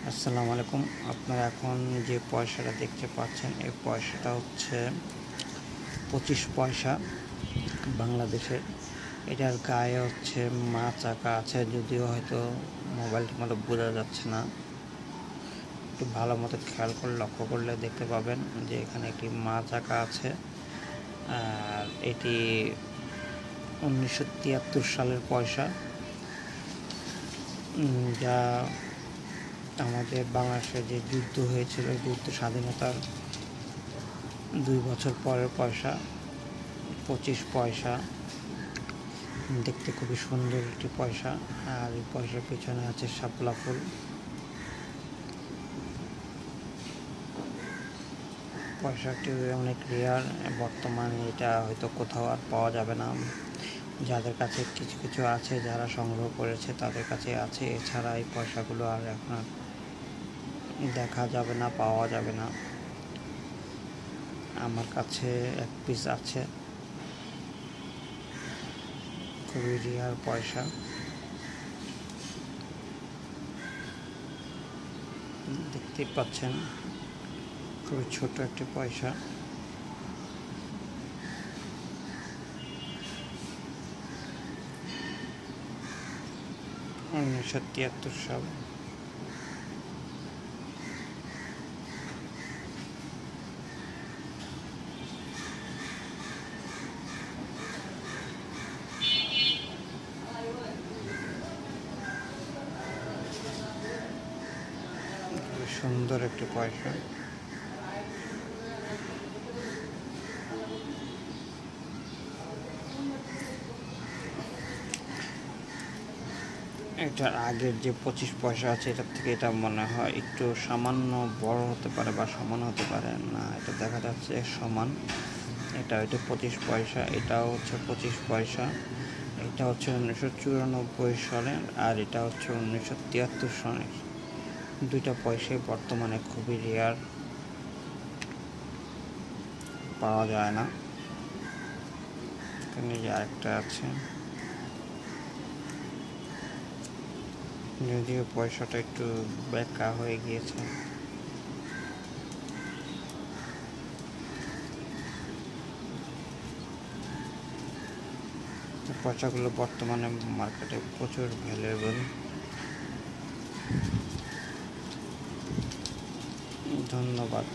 আসসালামু আলাইকুম। আপনারা এখন যে পয়সাটা দেখতে পাচ্ছেন, এই পয়সাটা হচ্ছে 25 পয়সা বাংলাদেশের। এটার গায়ে হচ্ছে মাছ আঁকা আছে, যদিও হয়তো মোবাইলটি মতো বোঝা যাচ্ছে না। একটু ভালো মতো খেয়াল করে লক্ষ্য করলে দেখতে পাবেন যে এখানে একটি মাছ আঁকা আছে। আর এটি 1973 সালের পয়সা, যা আমাদের বাংলাদেশে যে যুদ্ধ হয়েছিল, যুদ্ধ স্বাধীনতার 2 বছর পরের পয়সা। 25 পয়সা, দেখতে খুবই সুন্দর একটি পয়সা। আর এই পয়সার পিছনে আছে শাপলা ফুল। পয়সাটি অনেক রেয়ার, বর্তমানে এটা হয়তো কোথাও আর পাওয়া যাবে না। যাদের কাছে কিছু কিছু আছে, যারা সংগ্রহ করেছে তাদের কাছে আছে, এছাড়া এই পয়সাগুলো আর এখন দেখা যাবে না, পাওয়া যাবে না। আমার কাছে এক পিস আছে, খুবই রেয়ার পয়সা। দেখতে পাচ্ছেন খুবই ছোট একটি পয়সা। উনিশশো 73 সাল। খুবই সুন্দর একটি পয়সা। এটার আগের যে 25 পয়সা আছে, এটার থেকে এটা মনে হয় একটু সামান্য বড় হতে পারে বা সমান হতে পারে না। এটা দেখা যাচ্ছে সমান। এটা 25 পয়সা, এটাও হচ্ছে 25 পয়সা। এটা হচ্ছে 1994 সালের, আর এটা হচ্ছে 1973 সনের। দুইটা পয়সাই বর্তমানে খুবই রেয়ার, পাওয়া যায় না। এখানে যে আরেকটা আছে, যদিও পয়সাটা একটু বেঁকা হয়ে গিয়েছে। পয়সাগুলো বর্তমানে মার্কেটে প্রচুর ভ্যালুয়েবল। ধন্যবাদ।